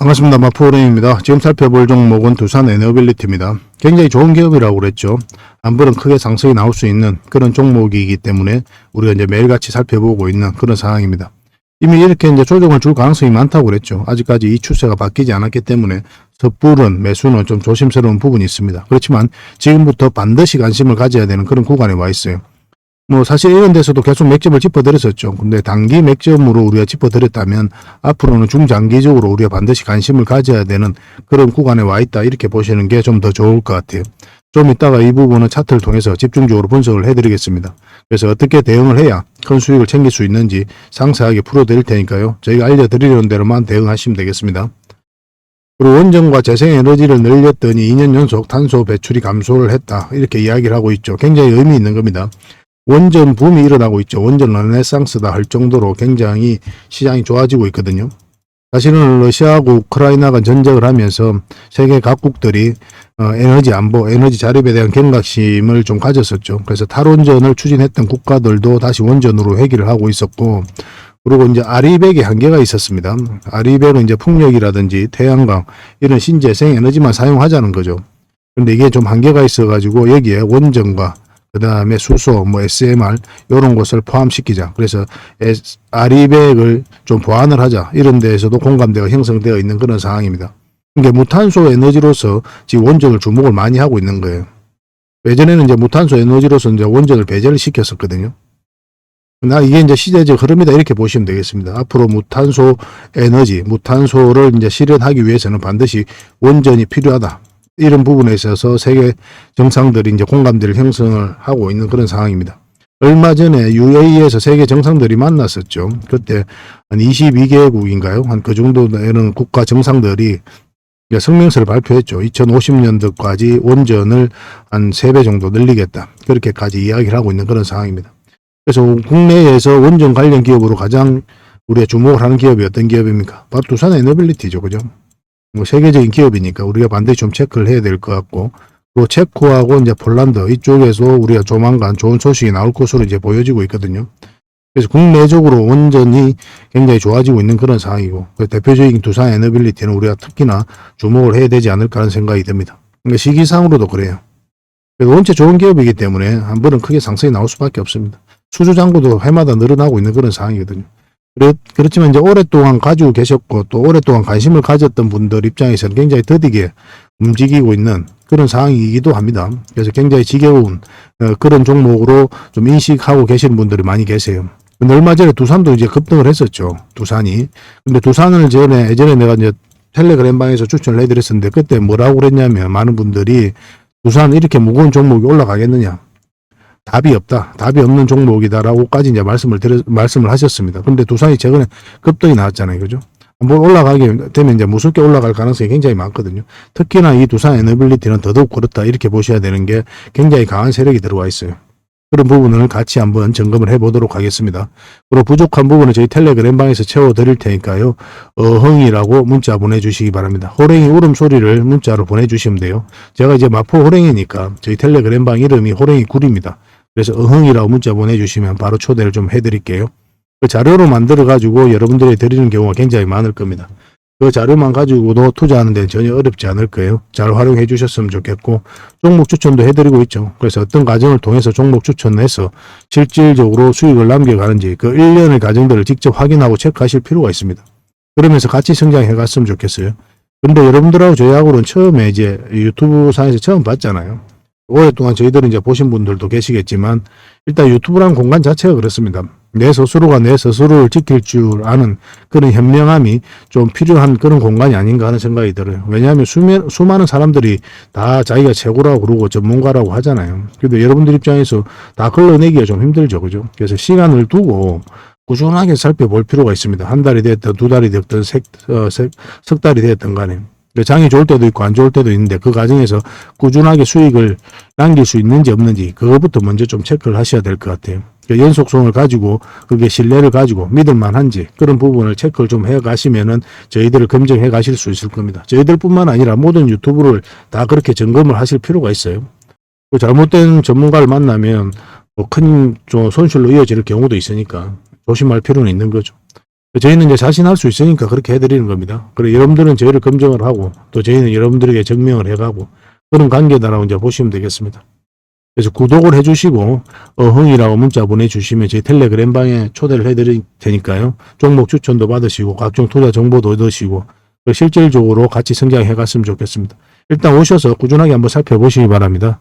반갑습니다. 마포은행입니다. 지금 살펴볼 종목은 두산에너빌리티입니다. 굉장히 좋은 기업이라고 그랬죠. 한 번은 크게 상승이 나올 수 있는 그런 종목이기 때문에 우리가 이제 매일같이 살펴보고 있는 그런 상황입니다. 이미 이렇게 이제 조정을 줄 가능성이 많다고 그랬죠. 아직까지 이 추세가 바뀌지 않았기 때문에 섣부른 매수는 좀 조심스러운 부분이 있습니다. 그렇지만 지금부터 반드시 관심을 가져야 되는 그런 구간에 와 있어요. 사실 이런 데서도 계속 맥점을 짚어드렸었죠. 근데 단기 맥점으로 우리가 짚어드렸다면 앞으로는 중장기적으로 우리가 반드시 관심을 가져야 되는 그런 구간에 와 있다. 이렇게 보시는 게 좀 더 좋을 것 같아요. 좀 이따가 이 부분은 차트를 통해서 집중적으로 분석을 해드리겠습니다. 그래서 어떻게 대응을 해야 큰 수익을 챙길 수 있는지 상세하게 풀어드릴 테니까요. 저희가 알려드리는 대로만 대응하시면 되겠습니다. 그리고 원전과 재생에너지를 늘렸더니 2년 연속 탄소 배출이 감소를 했다. 이렇게 이야기를 하고 있죠. 굉장히 의미 있는 겁니다. 원전 붐이 일어나고 있죠. 원전 르네상스다 할 정도로 굉장히 시장이 좋아지고 있거든요. 사실은 러시아하고 우크라이나가 전쟁을 하면서 세계 각국들이 에너지 안보, 에너지 자립에 대한 경각심을 좀 가졌었죠. 그래서 탈원전을 추진했던 국가들도 다시 원전으로 회귀를 하고 있었고, 그리고 이제 아리백의 한계가 있었습니다. 아리백은 이제 풍력이라든지 태양광 이런 신재생 에너지만 사용하자는 거죠. 근데 이게 좀 한계가 있어가지고 여기에 원전과 그 다음에 수소, SMR 이런 것을 포함시키자. 그래서 아리백을 좀 보완을 하자. 이런 데에서도 공감대가 형성되어 있는 그런 상황입니다. 그러니까 무탄소 에너지로서 지금 원전을 주목을 많이 하고 있는 거예요. 예전에는 이제 무탄소 에너지로서 이제 원전을 배제를 시켰었거든요. 이게 이제 시대적 흐름이다 이렇게 보시면 되겠습니다. 앞으로 무탄소 에너지, 무탄소를 이제 실현하기 위해서는 반드시 원전이 필요하다. 이런 부분에 있어서 세계 정상들이 이제 공감대를 형성을 하고 있는 그런 상황입니다. 얼마 전에 UAE에서 세계 정상들이 만났었죠. 그때 한 22개국인가요? 한 그 정도 되는 국가 정상들이 성명서를 발표했죠. 2050년도까지 원전을 한 3배 정도 늘리겠다. 그렇게까지 이야기를 하고 있는 그런 상황입니다. 그래서 국내에서 원전 관련 기업으로 가장 우리가 주목을 하는 기업이 어떤 기업입니까? 바로 두산에너빌리티죠. 그죠? 세계적인 기업이니까 우리가 반드시 좀 체크를 해야 될 것 같고, 또 체코하고 이제 폴란드 이쪽에서 우리가 조만간 좋은 소식이 나올 것으로 이제 보여지고 있거든요. 그래서 국내적으로 원전이 굉장히 좋아지고 있는 그런 상황이고, 대표적인 두산에너빌리티는 우리가 특히나 주목을 해야 되지 않을까 하는 생각이 듭니다. 그러니까 시기상으로도 그래요. 원체 좋은 기업이기 때문에 한 번은 크게 상승이 나올 수밖에 없습니다. 수주잔고도 해마다 늘어나고 있는 그런 상황이거든요. 그렇지만 이제 오랫동안 가지고 계셨고 또 오랫동안 관심을 가졌던 분들 입장에서는 굉장히 더디게 움직이고 있는 그런 상황이기도 합니다. 그래서 굉장히 지겨운 그런 종목으로 좀 인식하고 계시는 분들이 많이 계세요. 근데 얼마 전에 두산도 이제 급등을 했었죠. 두산이. 근데 두산을 예전에 내가 이제 텔레그램 방에서 추천을 해드렸었는데 그때 뭐라고 그랬냐면 많은 분들이 두산 이렇게 무거운 종목이 올라가겠느냐. 답이 없다. 답이 없는 종목이다라고까지 이제 말씀을 하셨습니다. 근데 두산이 최근에 급등이 나왔잖아요. 그죠? 한번 올라가게 되면 이제 무섭게 올라갈 가능성이 굉장히 많거든요. 특히나 이 두산에너빌리티는 더더욱 그렇다. 이렇게 보셔야 되는 게 굉장히 강한 세력이 들어와 있어요. 그런 부분을 같이 한번 점검을 해보도록 하겠습니다. 그리고 부족한 부분은 저희 텔레그램방에서 채워드릴 테니까요. 어흥이라고 문자 보내주시기 바랍니다. 호랭이 울음소리를 문자로 보내주시면 돼요. 제가 이제 마포 호랭이니까 저희 텔레그램방 이름이 호랭이 굴입니다. 그래서 어흥이라고 문자 보내주시면 바로 초대를 좀 해드릴게요. 그 자료로 만들어가지고 여러분들이 드리는 경우가 굉장히 많을 겁니다. 그 자료만 가지고도 투자하는 데는 전혀 어렵지 않을 거예요. 잘 활용해 주셨으면 좋겠고 종목 추천도 해드리고 있죠. 그래서 어떤 과정을 통해서 종목 추천을 해서 실질적으로 수익을 남겨가는지 그 1년의 과정들을 직접 확인하고 체크하실 필요가 있습니다. 그러면서 같이 성장해 갔으면 좋겠어요. 근데 여러분들하고 저희하고는 처음에 이제 유튜브 상에서 처음 봤잖아요. 오랫동안 저희들은 이제 보신 분들도 계시겠지만 일단 유튜브라는 공간 자체가 그렇습니다. 내 스스로가 내 스스로를 지킬 줄 아는 그런 현명함이 좀 필요한 그런 공간이 아닌가 하는 생각이 들어요. 왜냐하면 수많은 사람들이 다 자기가 최고라고 그러고 전문가라고 하잖아요. 근데 여러분들 입장에서 다 걸러내기가 좀 힘들죠. 그죠? 그래서 시간을 두고 꾸준하게 살펴볼 필요가 있습니다. 한 달이 됐든 두 달이 됐든 석 달이 됐든 간에. 장이 좋을 때도 있고 안 좋을 때도 있는데 그 과정에서 꾸준하게 수익을 남길 수 있는지 없는지 그것부터 먼저 좀 체크를 하셔야 될 것 같아요. 연속성을 가지고 그게 신뢰를 가지고 믿을만한지 그런 부분을 체크를 좀 해 가시면은 저희들을 검증해 가실 수 있을 겁니다. 저희들뿐만 아니라 모든 유튜브를 다 그렇게 점검을 하실 필요가 있어요. 잘못된 전문가를 만나면 큰 손실로 이어질 경우도 있으니까 조심할 필요는 있는 거죠. 저희는 이제 자신할 수 있으니까 그렇게 해드리는 겁니다. 그리고 여러분들은 저희를 검증을 하고 또 저희는 여러분들에게 증명을 해가고 그런 관계다라고 이제 보시면 되겠습니다. 그래서 구독을 해주시고 어흥이라고 문자 보내주시면 저희 텔레그램 방에 초대를 해드릴 테니까요. 종목 추천도 받으시고 각종 투자 정보도 얻으시고 실질적으로 같이 성장해 갔으면 좋겠습니다. 일단 오셔서 꾸준하게 한번 살펴보시기 바랍니다.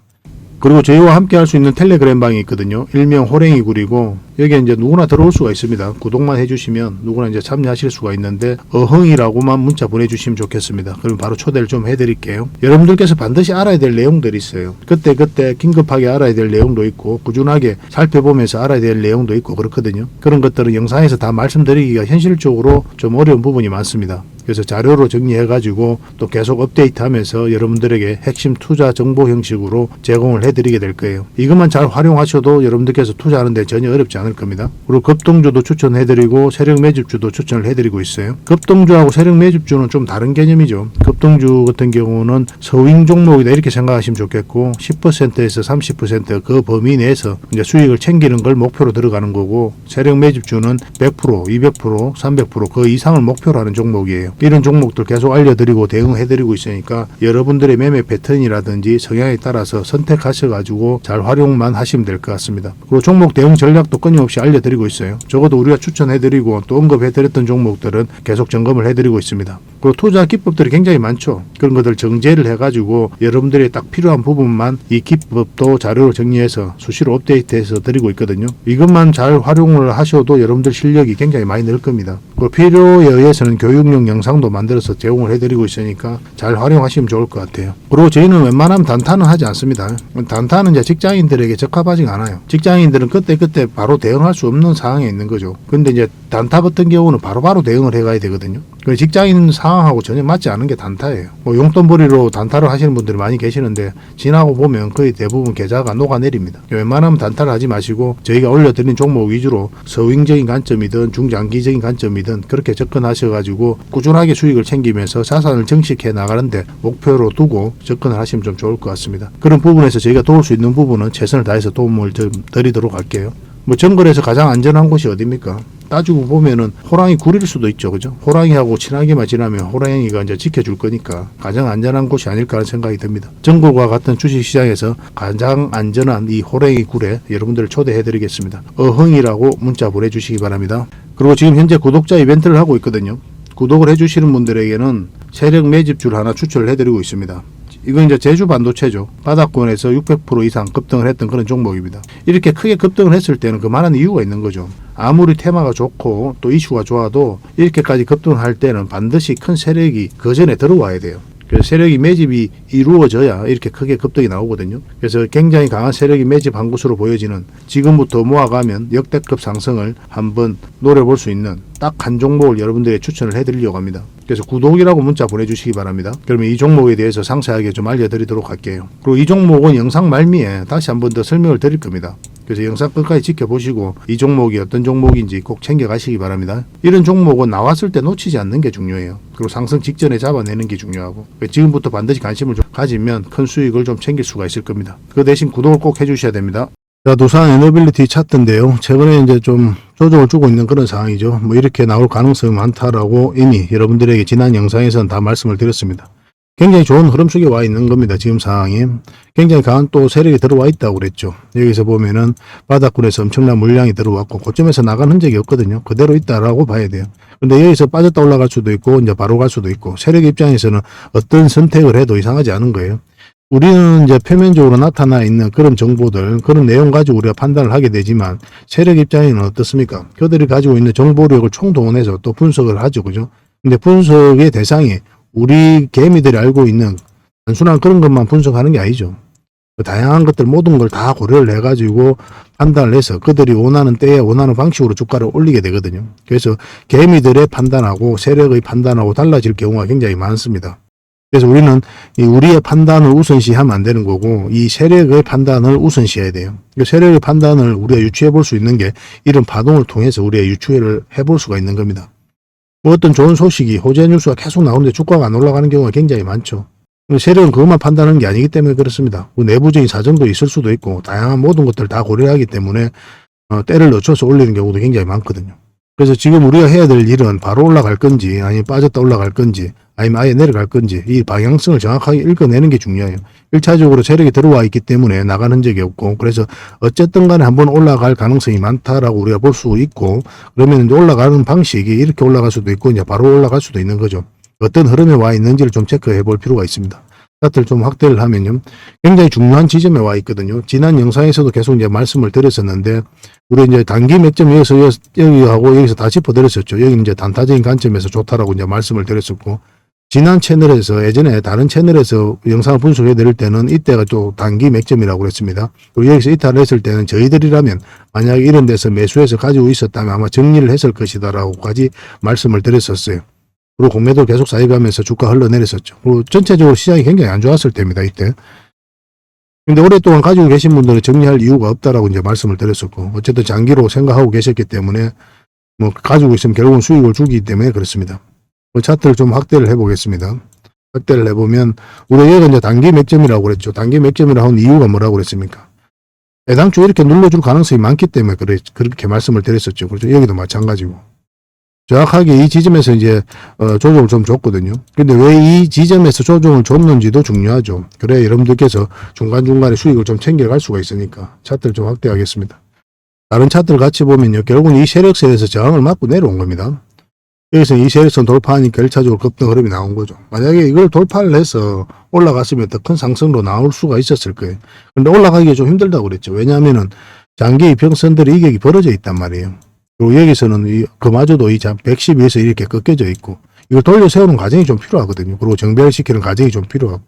그리고 저희와 함께 할 수 있는 텔레그램 방이 있거든요. 일명 호랭이굴이고 여기에 이제 누구나 들어올 수가 있습니다. 구독만 해주시면 누구나 이제 참여하실 수가 있는데 어흥이라고만 문자 보내주시면 좋겠습니다. 그럼 바로 초대를 좀 해드릴게요. 여러분들께서 반드시 알아야 될 내용들이 있어요. 그때 긴급하게 알아야 될 내용도 있고 꾸준하게 살펴보면서 알아야 될 내용도 있고 그렇거든요. 그런 것들은 영상에서 다 말씀드리기가 현실적으로 좀 어려운 부분이 많습니다. 그래서 자료로 정리해가지고 또 계속 업데이트하면서 여러분들에게 핵심 투자 정보 형식으로 제공을 해드리게 될 거예요. 이것만 잘 활용하셔도 여러분들께서 투자하는데 전혀 어렵지 않을 겁니다. 그리고 급등주도 추천해드리고 세력 매집주도 추천을 해드리고 있어요. 급등주하고 세력 매집주는 좀 다른 개념이죠. 급등주 같은 경우는 서윙 종목이다 이렇게 생각하시면 좋겠고 10%에서 30% 범위 내에서 이제 수익을 챙기는 걸 목표로 들어가는 거고 세력 매집주는 100%, 200%, 300%그 이상을 목표로 하는 종목이에요. 이런 종목들 계속 알려드리고 대응해드리고 있으니까 여러분들의 매매 패턴이라든지 성향에 따라서 선택하셔가지고 잘 활용만 하시면 될 것 같습니다. 그리고 종목 대응 전략도 끊임없이 알려드리고 있어요. 적어도 우리가 추천해드리고 또 언급해드렸던 종목들은 계속 점검을 해드리고 있습니다. 그리고 투자 기법들이 굉장히 많죠. 그런 것들 정제를 해가지고 여러분들이 딱 필요한 부분만 이 기법도 자료로 정리해서 수시로 업데이트해서 드리고 있거든요. 이것만 잘 활용을 하셔도 여러분들 실력이 굉장히 많이 늘 겁니다. 그리고 필요에 의해서는 교육용 영상도 만들어서 제공을 해드리고 있으니까 잘 활용하시면 좋을 것 같아요. 그리고 저희는 웬만하면 단타는 하지 않습니다. 단타는 이제 직장인들에게 적합하지 않아요. 직장인들은 그때 바로 대응할 수 없는 상황에 있는 거죠. 근데 이제 단타 같은 경우는 바로바로 대응을 해가야 되거든요. 직장인 상황하고 전혀 맞지 않은 게 단타예요. 용돈벌이로 단타를 하시는 분들이 많이 계시는데 지나고 보면 거의 대부분 계좌가 녹아내립니다. 웬만하면 단타를 하지 마시고 저희가 올려드린 종목 위주로 서윙적인 관점이든 중장기적인 관점이든 그렇게 접근하셔가지고 꾸준하게 수익을 챙기면서 자산을 증식해 나가는데 목표로 두고 접근을 하시면 좀 좋을 것 같습니다. 그런 부분에서 저희가 도울 수 있는 부분은 최선을 다해서 도움을 좀 드리도록 할게요. 정글에서 가장 안전한 곳이 어디입니까? 따지고 보면은 호랑이 굴일 수도 있죠. 그죠? 호랑이하고 친하게만 지나면 호랑이가 이제 지켜줄 거니까 가장 안전한 곳이 아닐까 하는 생각이 듭니다. 정글과 같은 주식시장에서 가장 안전한 이 호랑이 굴에 여러분들을 초대해 드리겠습니다. 어흥이라고 문자 보내주시기 바랍니다. 그리고 지금 현재 구독자 이벤트를 하고 있거든요. 구독을 해주시는 분들에게는 세력 매집주를 하나 추천을 해드리고 있습니다. 이건 이제 제주 반도체죠. 바닥권에서 600% 이상 급등을 했던 그런 종목입니다. 이렇게 크게 급등을 했을 때는 그만한 이유가 있는 거죠. 아무리 테마가 좋고 또 이슈가 좋아도 이렇게까지 급등할 때는 반드시 큰 세력이 그 전에 들어와야 돼요. 그래서 세력이 매집이 이루어져야 이렇게 크게 급등이 나오거든요. 그래서 굉장히 강한 세력이 매집한 것으로 보여지는 지금부터 모아가면 역대급 상승을 한번 노려볼 수 있는 딱 한 종목을 여러분들에게 추천을 해드리려고 합니다. 그래서 구독이라고 문자 보내주시기 바랍니다. 그러면 이 종목에 대해서 상세하게 좀 알려드리도록 할게요. 그리고 이 종목은 영상 말미에 다시 한 번 더 설명을 드릴 겁니다. 그래서 영상 끝까지 지켜보시고 이 종목이 어떤 종목인지 꼭 챙겨가시기 바랍니다. 이런 종목은 나왔을 때 놓치지 않는 게 중요해요. 그리고 상승 직전에 잡아내는 게 중요하고 지금부터 반드시 관심을 좀 가지면 큰 수익을 좀 챙길 수가 있을 겁니다. 그 대신 구독을 꼭 해주셔야 됩니다. 자, 두산 에너빌리티 차트인데요. 최근에 이제 좀 조정을 주고 있는 그런 상황이죠. 이렇게 나올 가능성이 많다라고 이미 여러분들에게 지난 영상에서는 다 말씀을 드렸습니다. 굉장히 좋은 흐름 속에 와 있는 겁니다. 지금 상황이. 굉장히 강한 또 세력이 들어와 있다고 그랬죠. 여기서 보면은 바닥권에서 엄청난 물량이 들어왔고 고점에서 나간 흔적이 없거든요. 그대로 있다라고 봐야 돼요. 근데 여기서 빠졌다 올라갈 수도 있고 이제 바로 갈 수도 있고 세력 입장에서는 어떤 선택을 해도 이상하지 않은 거예요. 우리는 이제 표면적으로 나타나 있는 그런 정보들, 그런 내용 가지고 우리가 판단을 하게 되지만 세력 입장에는 어떻습니까? 그들이 가지고 있는 정보력을 총동원해서 또 분석을 하죠. 그죠? 근데 분석의 대상이 우리 개미들이 알고 있는 단순한 그런 것만 분석하는 게 아니죠. 다양한 것들 모든 걸 다 고려를 해가지고 판단을 해서 그들이 원하는 때에 원하는 방식으로 주가를 올리게 되거든요. 그래서 개미들의 판단하고 세력의 판단하고 달라질 경우가 굉장히 많습니다. 그래서 우리는 우리의 판단을 우선시하면 안 되는 거고 이 세력의 판단을 우선시해야 돼요. 세력의 판단을 우리가 유추해 볼 수 있는 게 이런 파동을 통해서 우리가 유추를 해볼 수가 있는 겁니다. 어떤 좋은 소식이 호재 뉴스가 계속 나오는데 주가가 안 올라가는 경우가 굉장히 많죠. 세력은 그것만 판단하는 게 아니기 때문에 그렇습니다. 내부적인 사정도 있을 수도 있고 다양한 모든 것들을 다 고려하기 때문에 때를 늦춰서 올리는 경우도 굉장히 많거든요. 그래서 지금 우리가 해야 될 일은 바로 올라갈 건지 아니면 빠졌다 올라갈 건지 아니면 아예 내려갈 건지 이 방향성을 정확하게 읽어내는 게 중요해요. 1차적으로 세력이 들어와 있기 때문에 나가는 적이 없고 그래서 어쨌든 간에 한번 올라갈 가능성이 많다라고 우리가 볼 수 있고 그러면 이제 올라가는 방식이 이렇게 올라갈 수도 있고 이제 바로 올라갈 수도 있는 거죠. 어떤 흐름에 와 있는지를 좀 체크해 볼 필요가 있습니다. 차트를 좀 확대를 하면요. 굉장히 중요한 지점에 와 있거든요. 지난 영상에서도 계속 이제 말씀을 드렸었는데, 우리 이제 단기 맥점 여기하고 여기서 다 짚어드렸었죠. 여기 이제 단타적인 관점에서 좋다라고 이제 말씀을 드렸었고, 지난 채널에서 예전에 다른 채널에서 영상을 분석해 드릴 때는 이때가 또 단기 맥점이라고 그랬습니다. 그리고 여기서 이탈을 했을 때는 저희들이라면 만약에 이런 데서 매수해서 가지고 있었다면 아마 정리를 했을 것이다라고까지 말씀을 드렸었어요. 그리고 공매도 계속 쌓여가면서 주가 흘러내렸었죠. 그리고 전체적으로 시장이 굉장히 안 좋았을 때입니다, 이때. 근데 오랫동안 가지고 계신 분들은 정리할 이유가 없다라고 이제 말씀을 드렸었고, 어쨌든 장기로 생각하고 계셨기 때문에, 뭐, 가지고 있으면 결국은 수익을 주기 때문에 그렇습니다. 그 차트를 좀 확대를 해보겠습니다. 확대를 해보면, 우리가 여기가 이제 단기 맥점이라고 그랬죠. 단기 맥점이라고 한 이유가 뭐라고 그랬습니까? 애당초 이렇게 눌러줄 가능성이 많기 때문에 그렇게 말씀을 드렸었죠. 그렇죠. 여기도 마찬가지고. 정확하게 이 지점에서 이제 조정을 좀 줬거든요. 근데 왜 이 지점에서 조정을 줬는지도 중요하죠. 그래야 여러분들께서 중간중간에 수익을 좀 챙겨갈 수가 있으니까 차트를 좀 확대하겠습니다. 다른 차트를 같이 보면요. 결국은 이 세력선에서 저항을 맞고 내려온 겁니다. 여기서 이 세력선 돌파하니까 1차적으로 급등 흐름이 나온 거죠. 만약에 이걸 돌파를 해서 올라갔으면 더 큰 상승으로 나올 수가 있었을 거예요. 근데 올라가기가 좀 힘들다고 그랬죠. 왜냐하면은 장기 이평선들의 이격이 벌어져 있단 말이에요. 그리고 여기서는 그마저도 이 110에서 이렇게 꺾여져 있고 이걸 돌려 세우는 과정이 좀 필요하거든요. 그리고 정배열시키는 과정이 좀 필요하고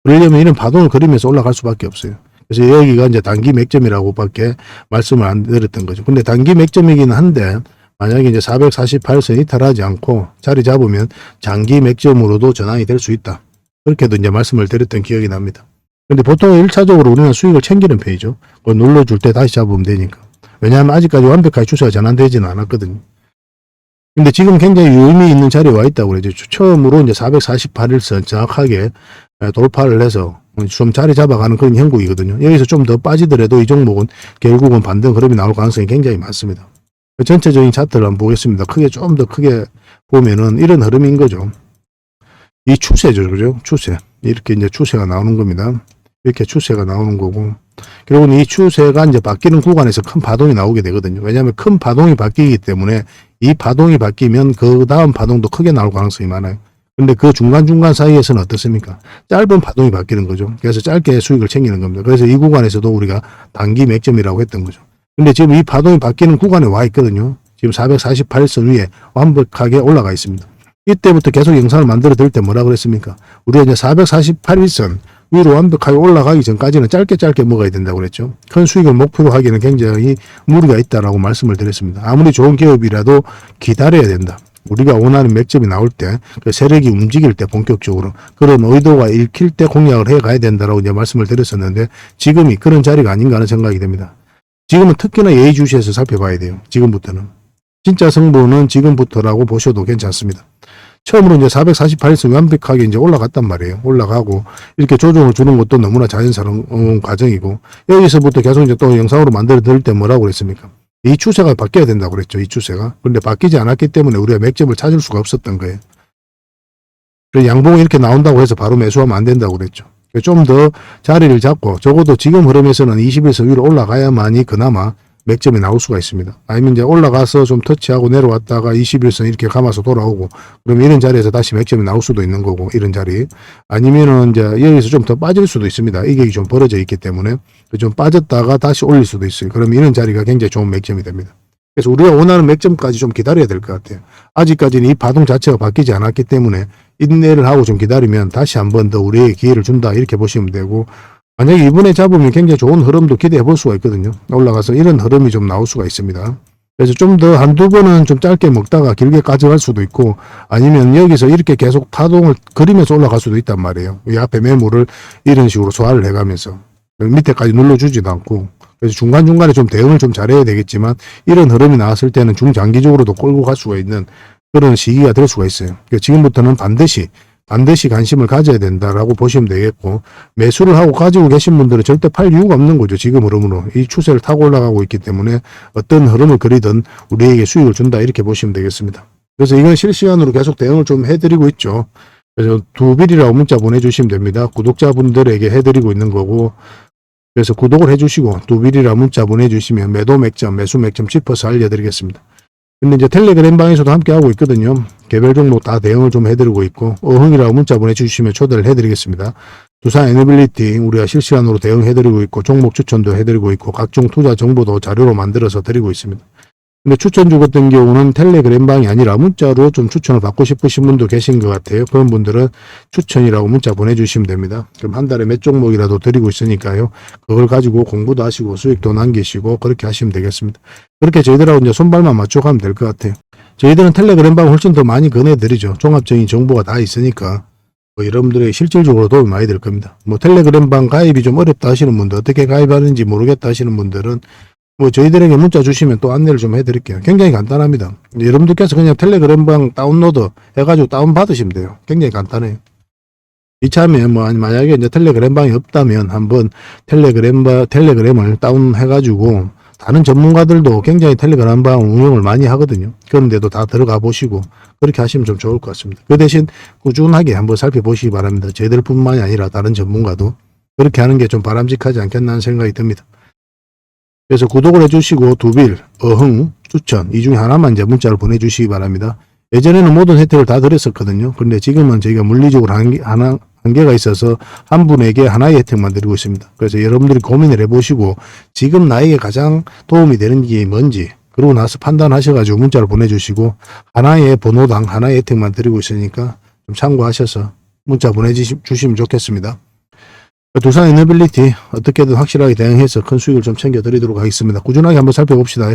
그러려면 이런 파동을 그리면서 올라갈 수밖에 없어요. 그래서 여기가 이제 단기 맥점이라고밖에 말씀을 안 드렸던 거죠. 근데 단기 맥점이긴 한데 만약에 이제 448선 이탈하지 않고 자리 잡으면 장기 맥점으로도 전환이 될 수 있다. 그렇게도 이제 말씀을 드렸던 기억이 납니다. 근데 보통 1차적으로 우리는 수익을 챙기는 편이죠. 그걸 눌러줄 때 다시 잡으면 되니까. 왜냐하면 아직까지 완벽하게 추세가 전환되지는 않았거든요. 근데 지금 굉장히 의미 있는 자리에 와 있다고 그러죠. 처음으로 이제 448일선 정확하게 돌파를 해서 좀 자리 잡아가는 그런 형국이거든요. 여기서 좀 더 빠지더라도 이 종목은 결국은 반등 흐름이 나올 가능성이 굉장히 많습니다. 전체적인 차트를 한번 보겠습니다. 좀 더 크게 보면은 이런 흐름인 거죠. 이 추세죠. 그죠? 추세. 이렇게 이제 추세가 나오는 겁니다. 이렇게 추세가 나오는 거고. 결국은 이 추세가 이제 바뀌는 구간에서 큰 파동이 나오게 되거든요. 왜냐하면 큰 파동이 바뀌기 때문에 이 파동이 바뀌면 그 다음 파동도 크게 나올 가능성이 많아요. 근데 그 중간중간 사이에서는 어떻습니까? 짧은 파동이 바뀌는 거죠. 그래서 짧게 수익을 챙기는 겁니다. 그래서 이 구간에서도 우리가 단기 맥점이라고 했던 거죠. 근데 지금 이 파동이 바뀌는 구간에 와 있거든요. 지금 448선 위에 완벽하게 올라가 있습니다. 이때부터 계속 영상을 만들어 드릴 때 뭐라 그랬습니까? 우리가 이제 448일선 위로 완벽하게 올라가기 전까지는 짧게 먹어야 된다고 그랬죠. 큰 수익을 목표로 하기는 굉장히 무리가 있다라고 말씀을 드렸습니다. 아무리 좋은 기업이라도 기다려야 된다. 우리가 원하는 맥점이 나올 때, 그 세력이 움직일 때 본격적으로 그런 의도가 읽힐 때 공략을 해 가야 된다라고 이제 말씀을 드렸었는데 지금이 그런 자리가 아닌가 하는 생각이 듭니다. 지금은 특히나 예의주시해서 살펴봐야 돼요. 지금부터는. 진짜 승부는 지금부터라고 보셔도 괜찮습니다. 처음으로 이제 448선 완벽하게 이제 올라갔단 말이에요. 올라가고 이렇게 조정을 주는 것도 너무나 자연스러운 과정이고 여기서부터 계속 이제 또 영상으로 만들어 드릴 때 뭐라고 그랬습니까? 이 추세가 바뀌어야 된다고 그랬죠. 이 추세가. 그런데 바뀌지 않았기 때문에 우리가 맥점을 찾을 수가 없었던 거예요. 그래서 양봉이 이렇게 나온다고 해서 바로 매수하면 안 된다고 그랬죠. 좀 더 자리를 잡고 적어도 지금 흐름에서는 20에서 위로 올라가야만이 그나마 맥점이 나올 수가 있습니다. 아니면 이제 올라가서 좀 터치하고 내려왔다가 21선 이렇게 감아서 돌아오고 그러면 이런 자리에서 다시 맥점이 나올 수도 있는 거고 이런 자리 아니면은 이제 여기서 좀 더 빠질 수도 있습니다. 이게 좀 벌어져 있기 때문에 좀 빠졌다가 다시 올릴 수도 있어요. 그러면 이런 자리가 굉장히 좋은 맥점이 됩니다. 그래서 우리가 원하는 맥점까지 좀 기다려야 될 것 같아요. 아직까지는 이 파동 자체가 바뀌지 않았기 때문에 인내를 하고 좀 기다리면 다시 한 번 더 우리에게 기회를 준다 이렇게 보시면 되고 만약에 이번에 잡으면 굉장히 좋은 흐름도 기대해 볼 수가 있거든요. 올라가서 이런 흐름이 좀 나올 수가 있습니다. 그래서 좀 더 한두 번은 좀 짧게 먹다가 길게 가져갈 수도 있고 아니면 여기서 이렇게 계속 파동을 그리면서 올라갈 수도 있단 말이에요. 이 앞에 매물을 이런 식으로 소화를 해가면서 밑에까지 눌러주지도 않고 그래서 중간중간에 좀 대응을 좀 잘해야 되겠지만 이런 흐름이 나왔을 때는 중장기적으로도 끌고 갈 수가 있는 그런 시기가 될 수가 있어요. 지금부터는 반드시 반드시 관심을 가져야 된다라고 보시면 되겠고, 매수를 하고 가지고 계신 분들은 절대 팔 이유가 없는 거죠. 지금 흐름으로. 이 추세를 타고 올라가고 있기 때문에 어떤 흐름을 그리든 우리에게 수익을 준다, 이렇게 보시면 되겠습니다. 그래서 이건 실시간으로 계속 대응을 좀 해드리고 있죠. 그래서 두빌이라고 문자 보내주시면 됩니다. 구독자분들에게 해드리고 있는 거고, 그래서 구독을 해주시고 두빌이라고 문자 보내주시면 매도 맥점, 매수 맥점 짚어서 알려드리겠습니다. 근데 이제 텔레그램 방에서도 함께 하고 있거든요. 개별 종목 다 대응을 좀 해드리고 있고, 어흥이라고 문자 보내주시면 초대를 해드리겠습니다. 두산 에너빌리티 우리가 실시간으로 대응해드리고 있고, 종목 추천도 해드리고 있고, 각종 투자 정보도 자료로 만들어서 드리고 있습니다. 근데 추천주 같은 경우는 텔레그램 방이 아니라 문자로 좀 추천을 받고 싶으신 분도 계신 것 같아요. 그런 분들은 추천이라고 문자 보내주시면 됩니다. 그럼 한 달에 몇 종목이라도 드리고 있으니까요. 그걸 가지고 공부도 하시고 수익도 남기시고 그렇게 하시면 되겠습니다. 그렇게 저희들하고 이제 손발만 맞춰가면 될 것 같아요. 저희들은 텔레그램 방 훨씬 더 많이 권해드리죠. 종합적인 정보가 다 있으니까 여러분들에게 실질적으로 도움이 많이 될 겁니다. 텔레그램 방 가입이 좀 어렵다 하시는 분들, 어떻게 가입하는지 모르겠다 하시는 분들은 저희들에게 문자 주시면 또 안내를 좀 해드릴게요. 굉장히 간단합니다. 여러분들께서 그냥 텔레그램방 다운로드 해가지고 다운받으시면 돼요. 굉장히 간단해요. 이참에 만약에 이제 텔레그램방이 없다면 한번 텔레그램을 다운해가지고 다른 전문가들도 굉장히 텔레그램방 운영을 많이 하거든요. 그런데도 다 들어가 보시고 그렇게 하시면 좀 좋을 것 같습니다. 그 대신 꾸준하게 한번 살펴보시기 바랍니다. 저희들뿐만이 아니라 다른 전문가도 그렇게 하는 게 좀 바람직하지 않겠나 하는 생각이 듭니다. 그래서 구독을 해주시고 두빌, 어흥, 추천 이 중에 하나만 이제 문자를 보내주시기 바랍니다. 예전에는 모든 혜택을 다 드렸었거든요. 그런데 지금은 저희가 물리적으로 한계가 있어서 한 분에게 하나의 혜택만 드리고 있습니다. 그래서 여러분들이 고민을 해보시고 지금 나에게 가장 도움이 되는 게 뭔지 그러고 나서 판단하셔가지고 문자를 보내주시고 하나의 번호당 하나의 혜택만 드리고 있으니까 좀 참고하셔서 문자 보내주시면 좋겠습니다. 두산 에너빌리티 어떻게든 확실하게 대응해서 큰 수익을 좀 챙겨드리도록 하겠습니다. 꾸준하게 한번 살펴봅시다.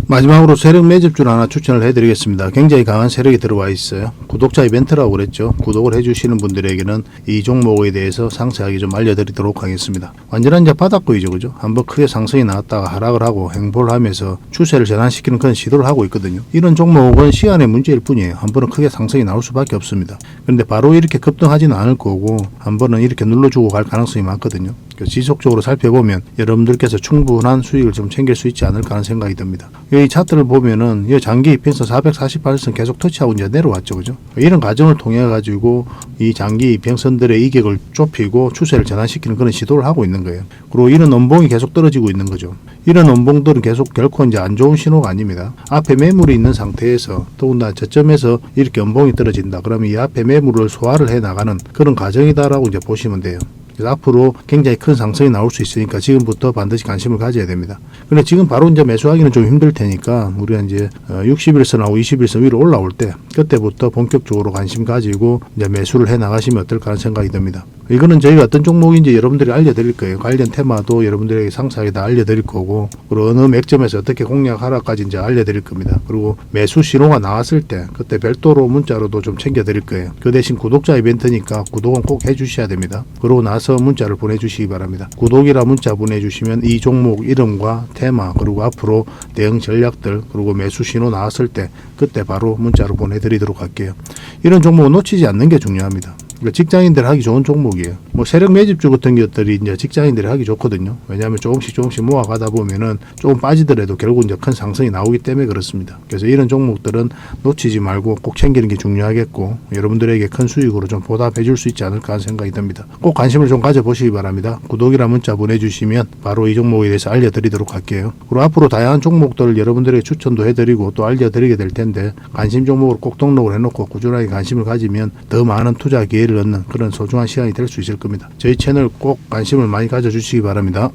마지막으로 세력 매집주를 하나 추천을 해드리겠습니다. 굉장히 강한 세력이 들어와 있어요. 구독자 이벤트라고 그랬죠. 구독을 해주시는 분들에게는 이 종목에 대해서 상세하게 좀 알려드리도록 하겠습니다. 완전한 이제 바닥구이죠. 그죠? 한번 크게 상승이 나왔다가 하락을 하고 횡보를 하면서 추세를 전환시키는 그런 시도를 하고 있거든요. 이런 종목은 시간의 문제일 뿐이에요. 한 번은 크게 상승이 나올 수밖에 없습니다. 그런데 바로 이렇게 급등하지는 않을 거고 한 번은 이렇게 눌러주고 갈 가능성이 많거든요. 지속적으로 살펴보면 여러분들께서 충분한 수익을 좀 챙길 수 있지 않을까 하는 생각이 듭니다. 이 차트를 보면은 이 장기 이평선 448선 계속 터치하고 이제 내려왔죠. 그죠? 이런 과정을 통해 가지고 이 장기 이평선들의 이격을 좁히고 추세를 전환시키는 그런 시도를 하고 있는 거예요. 그리고 이런 음봉이 계속 떨어지고 있는 거죠. 이런 음봉들은 계속 결코 이제 안 좋은 신호가 아닙니다. 앞에 매물이 있는 상태에서 더군다나 저점에서 이렇게 음봉이 떨어진다. 그러면 이 앞에 매물을 소화를 해 나가는 그런 과정이다라고 이제 보시면 돼요. 그래서 앞으로 굉장히 큰 상승이 나올 수 있으니까 지금부터 반드시 관심을 가져야 됩니다. 근데 지금 바로 이제 매수하기는 좀 힘들 테니까 우리가 이제 60일선하고 20일선 위로 올라올 때 그때부터 본격적으로 관심 가지고 이제 매수를 해 나가시면 어떨까 하는 생각이 듭니다. 이거는 저희가 어떤 종목인지 여러분들이 알려드릴 거예요. 관련 테마도 여러분들에게 상세하게 다 알려드릴 거고, 그리고 어느 맥점에서 어떻게 공략하라까지 이제 알려드릴 겁니다. 그리고 매수 신호가 나왔을 때 그때 별도로 문자로도 좀 챙겨드릴 거예요. 그 대신 구독자 이벤트니까 구독은 꼭 해주셔야 됩니다. 그러고 나서 문자를 보내주시기 바랍니다. 구독이라 문자 보내주시면 이 종목 이름과 테마 그리고 앞으로 대응 전략들 그리고 매수 신호 나왔을 때 그때 바로 문자로 보내드리도록 할게요. 이런 종목은 놓치지 않는 게 중요합니다. 직장인들 하기 좋은 종목이에요. 세력 매집주 같은 것들이 이제 직장인들이 하기 좋거든요. 왜냐하면 조금씩 모아가다 보면은 조금 빠지더라도 결국 이제 큰 상승이 나오기 때문에 그렇습니다. 그래서 이런 종목들은 놓치지 말고 꼭 챙기는 게 중요하겠고, 여러분들에게 큰 수익으로 좀 보답해 줄 수 있지 않을까 하는 생각이 듭니다. 꼭 관심을 좀 가져보시기 바랍니다. 구독이라 문자 보내주시면 바로 이 종목에 대해서 알려드리도록 할게요. 그리고 앞으로 다양한 종목들을 여러분들에게 추천도 해드리고 또 알려드리게 될 텐데, 관심 종목으로 꼭 등록을 해놓고 꾸준하게 관심을 가지면 더 많은 투자 기회를 얻는 그런 소중한 시간이 될 수 있을 겁니다. 저희 채널 꼭 관심을 많이 가져주시기 바랍니다.